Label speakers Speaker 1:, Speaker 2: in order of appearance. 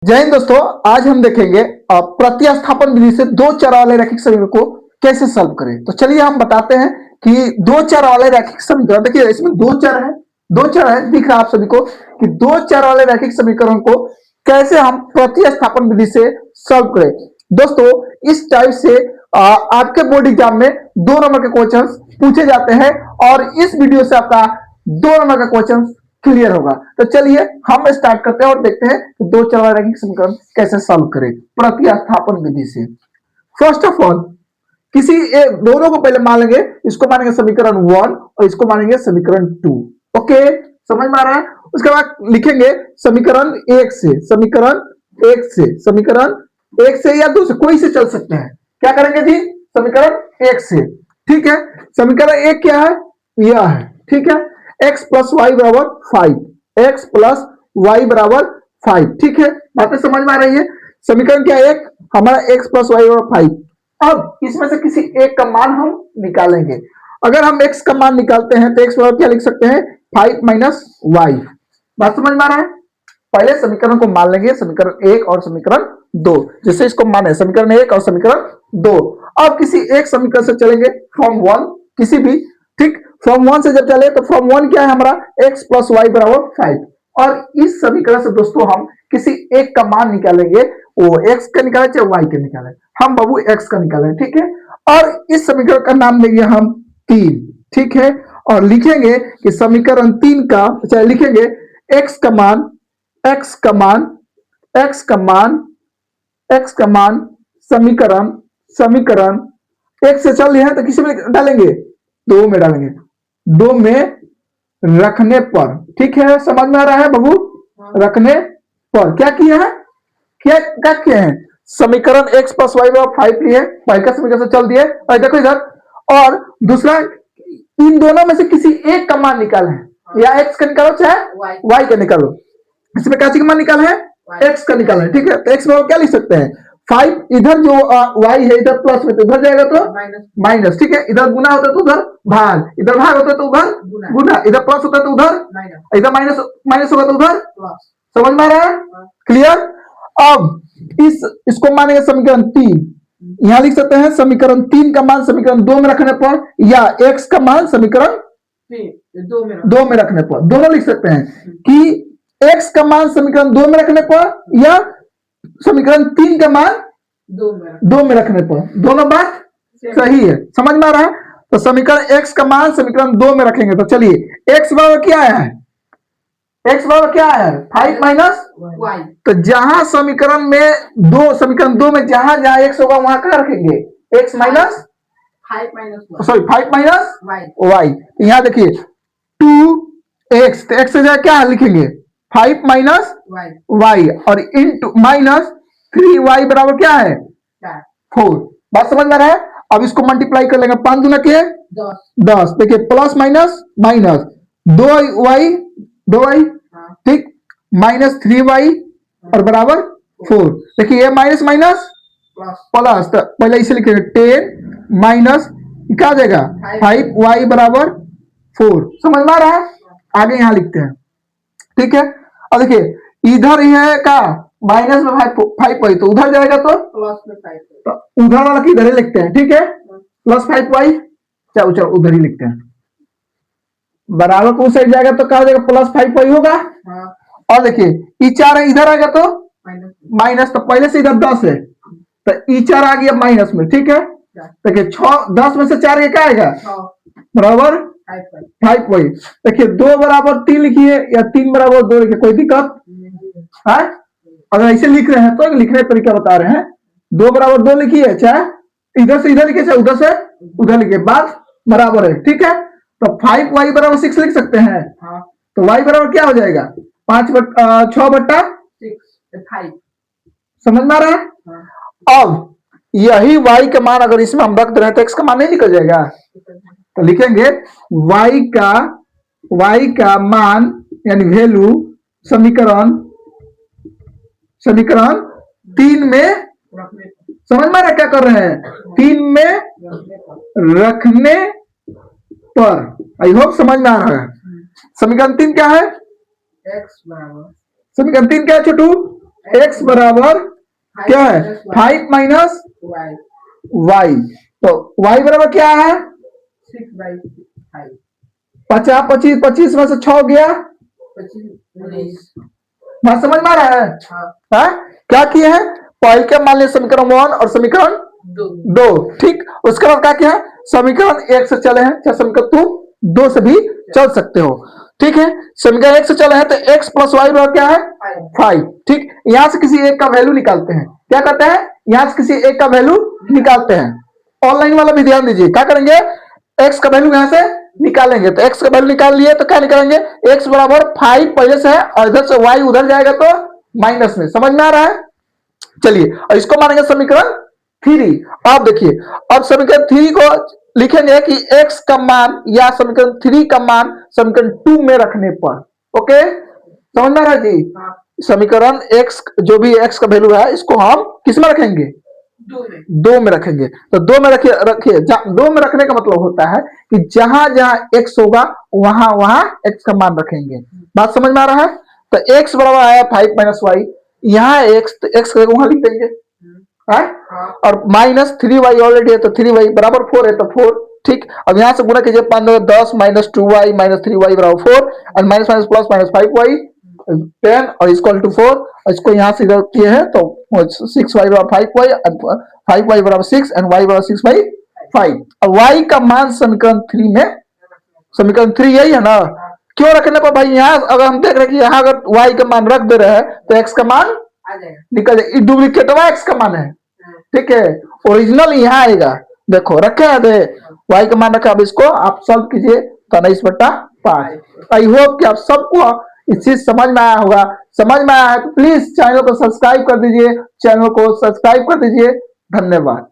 Speaker 1: जय हिंद दोस्तों, आज हम देखेंगे प्रतिस्थापन विधि से दो चर वाले रैखिक समीकरण को कैसे सॉल्व करें। तो चलिए हम बताते हैं कि दो चर वाले रैखिक समीकरण, देखिए इसमें दो चर है दिख रहा है आप सभी को कि दो चर वाले रैखिक समीकरण को कैसे हम प्रतिस्थापन विधि से सॉल्व करें। दोस्तों इस टाइप से आपके बोर्ड एग्जाम में 2 नंबर के क्वेश्चन पूछे जाते हैं और इस वीडियो से आपका 2 नंबर का क्वेश्चन क्लियर होगा। तो चलिए हम स्टार्ट करते हैं और देखते हैं कि दो चर वाले रैखिक समीकरण कैसे सॉल्व करें प्रतिस्थापन विधि से। फर्स्ट ऑफ ऑल किसी दोनों को पहले मान लेंगे, इसको मानेंगे समीकरण 1 और इसको मानेंगे समीकरण 2। ओके, समझ में आ रहा है। उसके बाद लिखेंगे समीकरण 1 से, समीकरण 1 से या 2 से, कोई से चल सकते हैं। क्या करेंगे जी, समीकरण 1 से। ठीक है, समीकरण 1 क्या है, यह है। ठीक है, x प्लस वाई बराबर 5, एक्स प्लस वाई बराबर 5। ठीक है, बातें समझ में आ रही है। समीकरण क्या है, एक हमारा x प्लस वाई बराबर 5। अब इसमें से किसी एक का मान हम निकालेंगे। अगर हम x का मान निकालते हैं तो x बराबर क्या लिख सकते हैं, 5 माइनस वाई। बात समझ में आ रहा है। पहले समीकरण को मान लेंगे, समीकरण 1 और समीकरण 2, जिससे इसको माने समीकरण 1 और समीकरण 2। अब किसी एक समीकरण से चलेंगे, फ्रॉम 1 किसी भी। ठीक, फ्रॉम 1 से जब चले तो फ्रॉम 1 क्या है हमारा, x प्लस वाई बराबर 5। और इस समीकरण से दोस्तों हम किसी एक का मान निकालेंगे, वो x का निकाले चाहे y का निकाले, हम बाबू x का निकालें। ठीक है, और इस समीकरण का नाम देंगे हम 3। ठीक है, और लिखेंगे कि समीकरण 3 का, चाहे लिखेंगे x का मान समीकरण 1 से चल रहे हैं तो किसी में डालेंगे, 2 में डालेंगे, 2 में रखने पर। ठीक है, समझ में आ रहा है बाबू। रखने पर क्या किया है, क्या किए हैं, समीकरण x प्लस वाई बराबर 5 लिए, y का समीकरण से चल दिए। और देखो इधर, और दूसरा इन दोनों में से किसी एक का मान निकाले, या x का निकालो चाहे y का निकालो। इसमें क्या मान निकाले हैं, x का निकाले। ठीक है, तो x बराबर क्या लिख सकते हैं, 5। इधर जो y है इधर प्लस में, तो उधर जाएगा तो माइनस। ठीक है, इधर गुना होता है तो उधर भाग, इधर भाग होता है तो उधर गुना, इधर प्लस होता है तो उधर, इधर माइनस होगा तो उधर। समझ में आ रहा है, क्लियर। अब इसको मानेंगे समीकरण 3। यहां लिख सकते हैं समीकरण 3 का मान समीकरण 2 में रखने पर, या x का मान समीकरण 2 में रखने पर, दोनों लिख सकते हैं कि x का मान समीकरण 2 में रखने पर या समीकरण 3 का मान 2 में रखने पर, दोनों बात सही है। समझ में आ रहा है। तो समीकरण x का मान समीकरण 2 में रखेंगे। तो चलिए x बराबर क्या है, x बराबर क्या है, 5 माइनस y। तो जहां समीकरण 2 में जहां x होगा वहां क्या रखेंगे, x माइनस 5 माइनस y। यहां देखिए 2x, तो x से जगह क्या लिखेंगे, 5 माइनस y, और इंटू माइनस 3y बराबर क्या है, 4। बात समझ में आ रहा है। अब इसको मल्टीप्लाई कर लेंगे, 5 दूना के 10। देखिए प्लस माइनस माइनस 2y, ठीक, माइनस 3y और बराबर 4। देखिए ये माइनस माइनस प्लस, तो पहले इसे लिखेंगे 10 माइनस क्या आ जाएगा, 5y बराबर 4। समझ में आ रहा है। आगे यहां लिखते हैं। ठीक है, और देखिए इधर है का माइनस में 5y, तो उधर जाएगा तो प्लस में 5, तो उधर वाला की इधर ही लिखते हैं। ठीक है, प्लस 5y, चलो उधर ही लिखते हैं, बराबर को उस साइड जाएगा तो क्या हो जाएगा, प्लस 5y होगा। और देखिए ई4 है, इधर आएगा तो माइनस, तो पहले से इधर 10 है तो ई4 आ गया माइनस में। ठीक है, देखिए 10 में से 4 क्या आएगा, बराबर 5y। देखिए 2 बराबर 3 लिखिए या 3 बराबर 2 लिखिए, कोई दिक्कत है। अगर ऐसे लिख रहे हैं तो लिखने का तरीका बता रहे हैं। 2 बराबर 2 लिखिए, चाहे इधर से इधर लिखिए चाहे उधर से उधर लिखिए, बात बराबर है। ठीक है, तो 5y बराबर 6 लिख सकते हैं। तो y बराबर क्या हो जाएगा, 6/5। समझ में आ रहा है। अब यही y का मान अगर इसमें हम रख दे रहे हैं तो x का मान नहीं निकल जाएगा। तो लिखेंगे y का मान यानी वैल्यू समीकरण 3 में, समझ में आ रहा क्या कर रहे हैं, 3 में रखने पर। आई होप समझ में आ रहा है। समीकरण 3 क्या है, समीकरण 3 क्या है छोटू, x बराबर क्या है 5 माइनस y, तो y बराबर क्या है 50 25 25 में से 6 गया 19। बात समझ में आ रहा है? हाँ? क्या किए हैं पहले के मान लिया समीकरण 1 और समीकरण 2, ठीक। उसके बाद क्या किया समीकरण 1 से चले हैं, चाहे समीकरण 2 से भी चल सकते हो, ठीक है। समीकरण 1 से चले हैं तो x प्लस वाई बराबर क्या है 5, ठीक। यहां से किसी एक का वैल्यू निकालते हैं, क्या करते हैं यहां से किसी एक का वैल्यू निकालते हैं। ऑनलाइन वाला भी ध्यान दीजिए, क्या करेंगे x का वैल्यू यहां से निकालेंगे, तो x का वैल्यू निकाल लिए तो क्या निकालेंगे x बराबर 5 पहले से है और इधर से y उधर जाएगा तो माइनस में, समझ में आ रहा है। चलिए और इसको मानेंगे समीकरण 3। अब देखिए अब समीकरण 3 को लिखेंगे कि x का मान या समीकरण 3 का मान समीकरण 2 में रखने पर, ओके समझ में आ रहा है जी। समीकरण x जो भी x का वैल्यू है इसको हम किस में रखेंगे 2 में रखेंगे, तो 2 में रखिए 2 में रखने का मतलब होता है कि जहां जहां x होगा वहां वहां x का मान रखेंगे। बात समझ में आ रहा है। तो x बराबर आया 5 माइनस वाई, यहाँ x तो x को वहां लिख देंगे है? और माइनस 3y ऑलरेडी है तो 3y बराबर 4 है तो 4, ठीक। अब यहां से गुणा कीजिए 15 10 माइनस 2y माइनस 3y बराबर 4 और minus minus plus minus 5y 10 और इक्वल टू 4, इसको यहां से इधर किए हैं तो 6y बराबर 5y 5y बराबर 6 एंड y बराबर 6 बाई 5। और y का मान समीकरण 3 में, समीकरण 3 यही है ना, क्यों रखने पर भाई यहाँ अगर हम देख रहे हैं कि यहाँ अगर y का मान रख दे रहे हैं तो x का मान निकल जाए, डुप्लीकेट x का मान है, ठीक है। ओरिजिनल यहाँ आएगा, देखो रखे हैं y का मान रखा, अब इसको आप सॉल्व कीजिए तो 19/5। आई होप कि आप सबको इस चीज समझ में आया होगा। समझ में आया है तो प्लीज चैनल को सब्सक्राइब कर दीजिए, चैनल को सब्सक्राइब कर दीजिए। धन्यवाद।